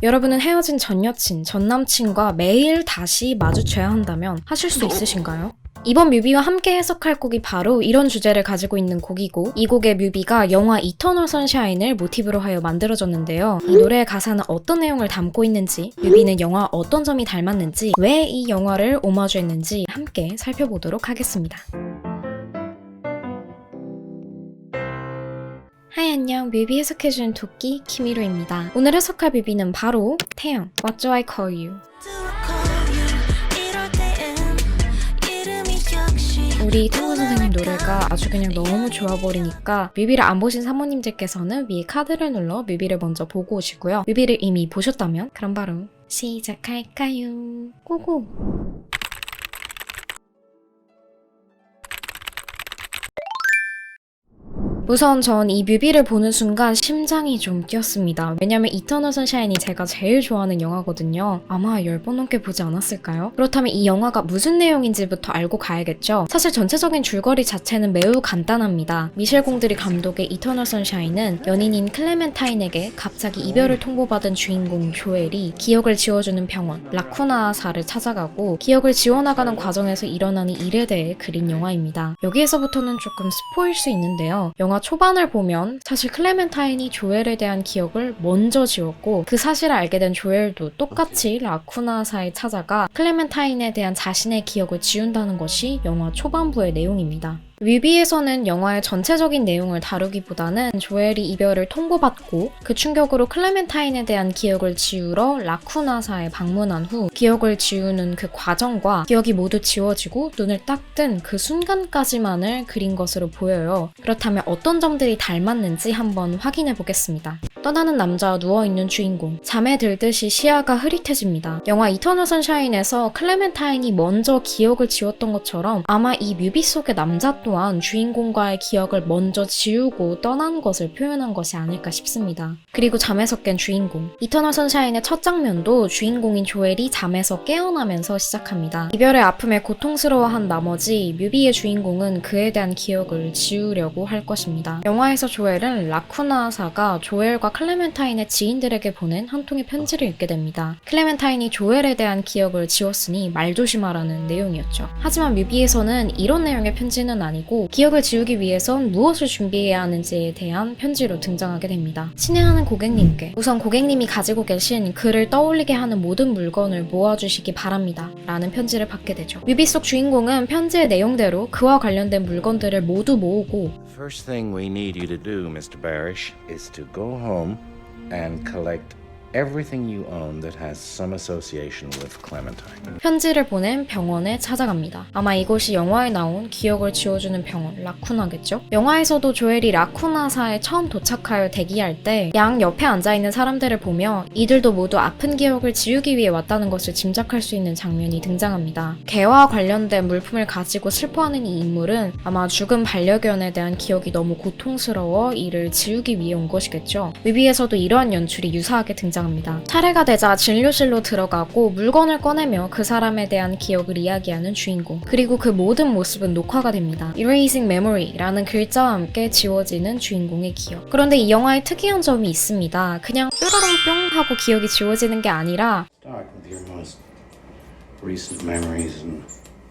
여러분은 헤어진 전 여친, 전 남친과 매일 다시 마주쳐야 한다면 하실 수 있으신가요? 이번 뮤비와 함께 해석할 곡이 바로 이런 주제를 가지고 있는 곡이고, 이 곡의 뮤비가 영화 이터널 선샤인을 모티브로 하여 만들어졌는데요. 이 노래의 가사는 어떤 내용을 담고 있는지, 뮤비는 영화와 어떤 점이 닮았는지, 왜 이 영화를 오마주했는지 함께 살펴보도록 하겠습니다. 하이 안녕, 뮤비 해석해주는 도끼 키미루입니다. 오늘 해석할 뮤비는 바로 태연, What Do I Call You? 우리 태연 선생님 노래가 아주 그냥 너무 좋아버리니까 뮤비를 안 보신 사모님들께서는 위에 카드를 눌러 뮤비를 먼저 보고 오시고요. 뮤비를 이미 보셨다면 그럼 바로 시작할까요? 고고! 우선 전 이 뮤비를 보는 순간 심장이 좀 뛰었습니다. 왜냐면 이터널 선샤인이 제가 제일 좋아하는 영화거든요. 아마 10번 넘게 보지 않았을까요? 그렇다면 이 영화가 무슨 내용인지부터 알고 가야겠죠? 사실 전체적인 줄거리 자체는 매우 간단합니다. 미셸 공드리 감독의 이터널 선샤인은 연인인 클레멘타인에게 갑자기 이별을 통보받은 주인공 조엘이 기억을 지워주는 병원 라쿠나사를 찾아가고 기억을 지워나가는 과정에서 일어나는 일에 대해 그린 영화입니다. 여기에서부터는 조금 스포일 수 있는데요. 영화 초반을 보면 사실 클레멘타인이 조엘에 대한 기억을 먼저 지웠고, 그 사실을 알게 된 조엘도 똑같이 라쿠나사에 찾아가 클레멘타인에 대한 자신의 기억을 지운다는 것이 영화 초반부의 내용입니다. 뮤비에서는 영화의 전체적인 내용을 다루기보다는 조엘이 이별을 통보받고 그 충격으로 클레멘타인에 대한 기억을 지우러 라쿠나사에 방문한 후 기억을 지우는 그 과정과 기억이 모두 지워지고 눈을 딱 뜬 그 순간까지만을 그린 것으로 보여요. 그렇다면 어떤 점들이 닮았는지 한번 확인해 보겠습니다. 떠나는 남자와 누워있는 주인공, 잠에 들듯이 시야가 흐릿해집니다. 영화 이터널 선샤인에서 클레멘타인이 먼저 기억을 지웠던 것처럼 아마 이 뮤비 속의 남자 또한 주인공과의 기억을 먼저 지우고 떠난 것을 표현한 것이 아닐까 싶습니다. 그리고 잠에서 깬 주인공, 이터널 선샤인의 첫 장면도 주인공인 조엘이 잠에서 깨어나면서 시작합니다. 이별의 아픔에 고통스러워한 나머지 뮤비의 주인공은 그에 대한 기억을 지우려고 할 것입니다. 영화에서 조엘은 라쿠나사가 조엘과 클레멘타인의 지인들에게 보낸 한 통의 편지를 읽게 됩니다. 클레멘타인이 조엘에 대한 기억을 지웠으니 말 조심하라는 내용이었죠. 하지만 뮤비에서는 이런 내용의 편지는 아니고 기억을 지우기 위해선 무엇을 준비해야 하는지에 대한 편지로 등장하게 됩니다. 친애하는 고객님께 우선 고객님이 가지고 계신 그를 떠올리게 하는 모든 물건을 모아주시기 바랍니다 라는 편지를 받게 되죠. 뮤비 속 주인공은 편지의 내용대로 그와 관련된 물건들을 모두 모으고 First thing we need you to do, Mr. Barish, is to go home and collect everything you own that has some association with Clementine. 편지를 보낸 병원에 찾아갑니다. 아마 이곳이 영화에 나온 기억을 지워주는 병원, 라쿠나겠죠? 영화에서도 조엘이 라쿠나사에 처음 도착하여 대기할 때 양 옆에 앉아있는 사람들을 보며 이들도 모두 아픈 기억을 지우기 위해 왔다는 것을 짐작할 수 있는 장면이 등장합니다. 개와 관련된 물품을 가지고 슬퍼하는 이 인물은 아마 죽은 반려견에 대한 기억이 너무 고통스러워 이를 지우기 위해 온 것이겠죠? 뮤비에서도 이러한 연출이 유사하게 등장합니다. 차례가 되자 진료실로 들어가고 물건을 꺼내며 그 사람에 대한 기억을 이야기하는 주인공, 그리고 그 모든 모습은 녹화가 됩니다. Erasing Memory라는 글자와 함께 지워지는 주인공의 기억. 그런데 이 영화에 특이한 점이 있습니다. 그냥 뾰로롱 뿅 하고 기억이 지워지는 게 아니라 Start with your most recent memories and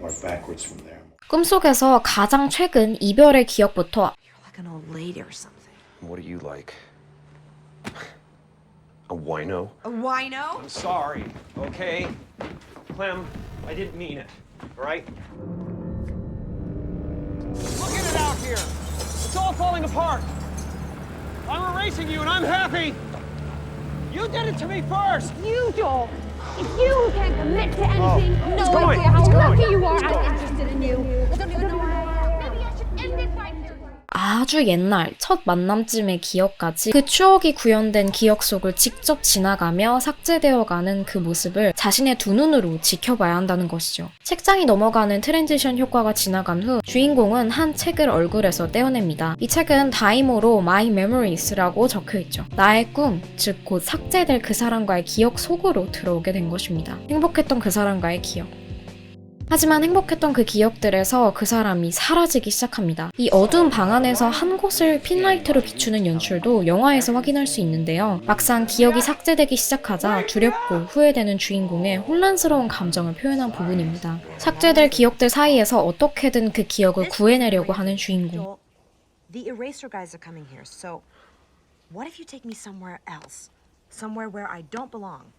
work backwards from there. 꿈속에서 가장 최근 이별의 기억부터 You're like an old lady or something. What are you like? A wino? A wino? I'm sorry, okay? Clem, I didn't mean it, alright? Look at it out here! It's all falling apart! I'm erasing you and I'm happy! You did it to me first! You, Joel! It's you who can't commit to anything. it's No going, idea how it's going, lucky you are. it's going. I'm interested in you. I don't even know why I am. Maybe I should end this right here. 아주 옛날 첫 만남쯤의 기억까지 그 추억이 구현된 기억 속을 직접 지나가며 삭제되어가는 그 모습을 자신의 두 눈으로 지켜봐야 한다는 것이죠. 책장이 넘어가는 트랜지션 효과가 지나간 후 주인공은 한 책을 얼굴에서 떼어냅니다. 이 책은 다이모로 My Memories라고 적혀있죠. 나의 꿈, 즉 곧 삭제될 그 사람과의 기억 속으로 들어오게 된 것입니다. 행복했던 그 사람과의 기억. 하지만 행복했던 그 기억들에서 그 사람이 사라지기 시작합니다. 이 어두운 방 안에서 한 곳을 핀라이트로 비추는 연출도 영화에서 확인할 수 있는데요. 막상 기억이 삭제되기 시작하자 두렵고 후회되는 주인공의 혼란스러운 감정을 표현한 부분입니다. 삭제될 기억들 사이에서 어떻게든 그 기억을 구해내려고 하는 주인공. Joel, the eraser guys are coming here, so what if you take me somewhere else? Somewhere where I don't belong.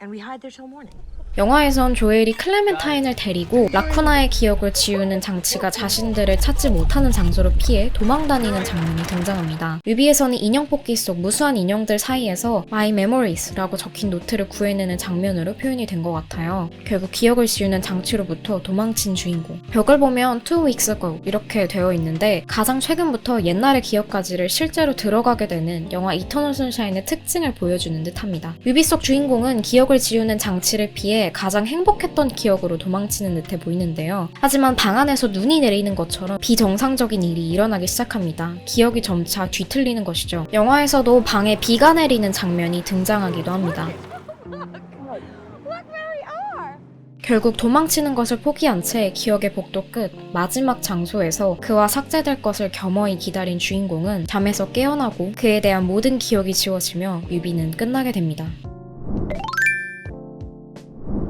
And we hide there till morning. 영화에선 조엘이 클레멘타인을 데리고 라쿠나의 기억을 지우는 장치가 자신들을 찾지 못하는 장소로 피해 도망다니는 장면이 등장합니다. 뮤비에서는 인형 뽑기 속 무수한 인형들 사이에서 My Memories라고 적힌 노트를 구해내는 장면으로 표현이 된 것 같아요. 결국 기억을 지우는 장치로부터 도망친 주인공. 벽을 보면 2 weeks ago 이렇게 되어 있는데 가장 최근부터 옛날의 기억까지를 실제로 들어가게 되는 영화 이터널 선샤인의 특징을 보여주는 듯합니다. 뮤비 속 주인공은 기억을 지우는 장치를 피해 가장 행복했던 기억으로 도망치는 듯해 보이는데요. 하지만 방 안에서 눈이 내리는 것처럼 비정상적인 일이 일어나기 시작합니다. 기억이 점차 뒤틀리는 것이죠. 영화에서도 방에 비가 내리는 장면이 등장하기도 합니다. 결국 도망치는 것을 포기한 채 기억의 복도 끝 마지막 장소에서 그와 삭제될 것을 겸허히 기다린 주인공은 잠에서 깨어나고 그에 대한 모든 기억이 지워지며 뮤비는 끝나게 됩니다.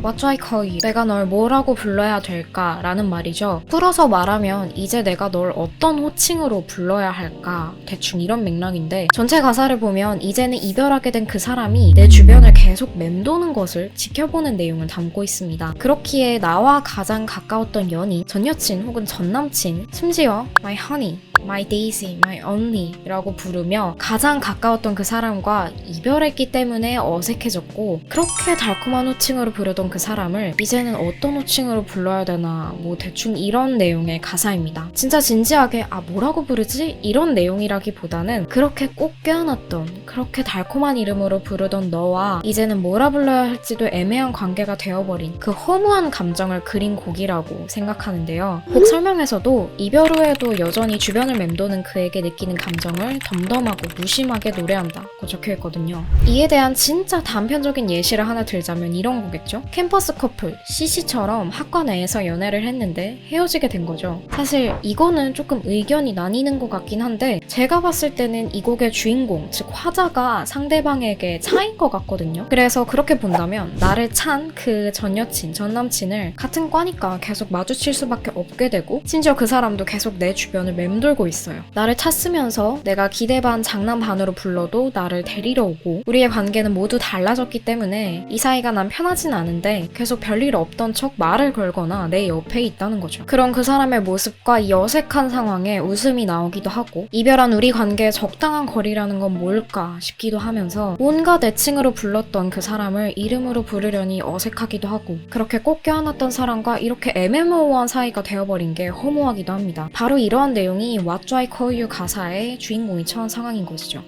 What do I call you? 내가 널 뭐라고 불러야 될까? 라는 말이죠. 풀어서 말하면 이제 내가 널 어떤 호칭으로 불러야 할까? 대충 이런 맥락인데 전체 가사를 보면 이제는 이별하게 된 그 사람이 내 주변을 계속 맴도는 것을 지켜보는 내용을 담고 있습니다. 그렇기에 나와 가장 가까웠던 연인, 전 여친 혹은 전 남친, 심지어 my honey, my daisy, my only 라고 부르며 가장 가까웠던 그 사람과 이별했기 때문에 어색해졌고 그렇게 달콤한 호칭으로 부르던 그 사람을 이제는 어떤 호칭으로 불러야 되나 뭐 대충 이런 내용의 가사입니다. 진짜 진지하게 뭐라고 부르지? 이런 내용이라기보다는 그렇게 꼭 껴안았던 그렇게 달콤한 이름으로 부르던 너와 이제는 뭐라 불러야 할지도 애매한 관계가 되어버린 그 허무한 감정을 그린 곡이라고 생각하는데요. 곡 설명에서도 이별 후에도 여전히 주변을 맴도는 그에게 느끼는 감정을 덤덤하고 무심하게 노래한다고 적혀있거든요. 이에 대한 진짜 단편적인 예시를 하나 들자면 이런 거겠죠? 캠퍼스 커플, CC처럼 학과 내에서 연애를 했는데 헤어지게 된 거죠. 사실 이거는 조금 의견이 나뉘는 것 같긴 한데 제가 봤을 때는 이 곡의 주인공, 즉 화자가 상대방에게 차인 것 같거든요. 그래서 그렇게 본다면 나를 찬 그 전 여친, 전 남친을 같은 과니까 계속 마주칠 수밖에 없게 되고 심지어 그 사람도 계속 내 주변을 맴돌고 있어요. 나를 찼으면서 내가 기대 반 장난 반으로 불러도 나를 데리러 오고 우리의 관계는 모두 달라졌기 때문에 이 사이가 난 편하진 않은데 계속 별일 없던 척 말을 걸거나 내 옆에 있다는 거죠. 그런 그 사람의 모습과 이 어색한 상황에 웃음이 나오기도 하고 이별한 우리 관계의 적당한 거리라는 건 뭘까 싶기도 하면서 온갖 애칭으로 불렀던 그 사람을 이름으로 부르려니 어색하기도 하고 그렇게 꼭 껴안았던 사람과 이렇게 애매모호한 사이가 되어버린 게 허무하기도 합니다. 바로 이러한 내용이 What do I call you 가사의 주인공이 처한 상황인 것이죠.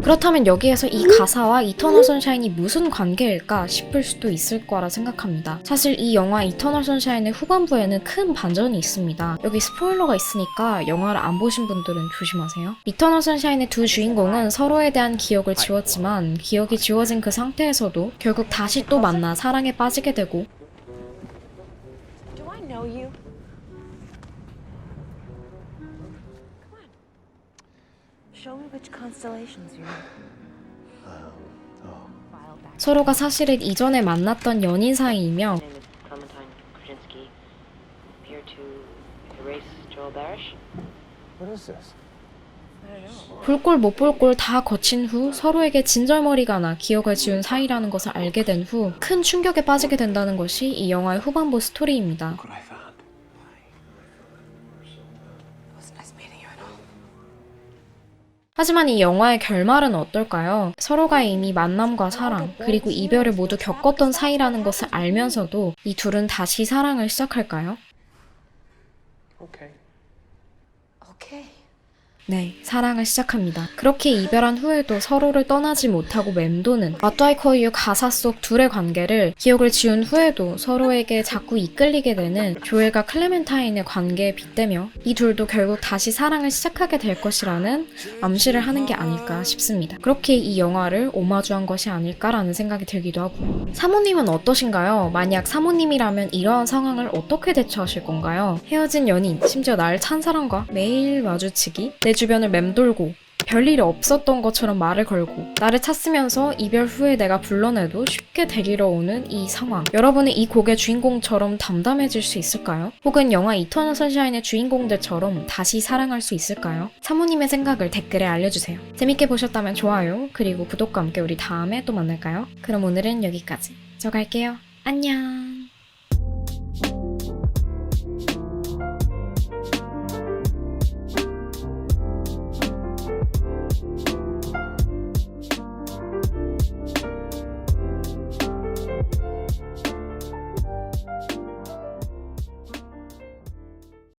그렇다면 여기에서 이 가사와 이터널 선샤인이 무슨 관계일까 싶을 수도 있을 거라 생각합니다. 사실 이 영화 이터널 선샤인의 후반부에는 큰 반전이 있습니다. 여기 스포일러가 있으니까 영화를 안 보신 분들은 조심하세요. 이터널 선샤인의 두 주인공은 서로에 대한 기억을 지웠지만 기억이 지워진 그 상태에서도 결국 다시 또 만나 사랑에 빠지게 되고 Do I know you? Come on. Show me which constellations you're in. 서로가 사실은 이전에 만났던 연인 사이이며 name is Clementine Krasinski. Here to erase Joel Barish. What is this? 볼 꼴 못 볼 꼴 다 거친 후 서로에게 진절머리가 나 기억을 지운 사이라는 것을 알게 된 후 큰 충격에 빠지게 된다는 것이 이 영화의 후반부 스토리입니다. What I found. Wasn't nice meeting you at all. 하지만 이 영화의 결말은 어떨까요? 서로가 이미 만남과 사랑, 그리고 이별을 모두 겪었던 사이라는 것을 알면서도 이 둘은 다시 사랑을 시작할까요? Okay. Okay. 네, 사랑을 시작합니다. 그렇게 이별한 후에도 서로를 떠나지 못하고 맴도는 What Do I Call You 가사 속 둘의 관계를 기억을 지운 후에도 서로에게 자꾸 이끌리게 되는 조엘과 클레멘타인의 관계에 빗대며 이 둘도 결국 다시 사랑을 시작하게 될 것이라는 암시를 하는 게 아닐까 싶습니다. 그렇게 이 영화를 오마주한 것이 아닐까라는 생각이 들기도 하고요. 사모님은 어떠신가요? 만약 사모님이라면 이러한 상황을 어떻게 대처하실 건가요? 헤어진 연인, 심지어 나를 찬 사람과 매일 마주치기, 내 주변을 맴돌고 별일이 없었던 것처럼 말을 걸고 나를 찾으면서 이별 후에 내가 불러내도 쉽게 데리러 오는 이 상황. 여러분은 이 곡의 주인공처럼 담담해질 수 있을까요? 혹은 영화 이터널 선샤인의 주인공들처럼 다시 사랑할 수 있을까요? 사모님의 생각을 댓글에 알려주세요. 재밌게 보셨다면 좋아요, 그리고 구독과 함께 우리 다음에 또 만날까요? 그럼 오늘은 여기까지. 저 갈게요. 안녕.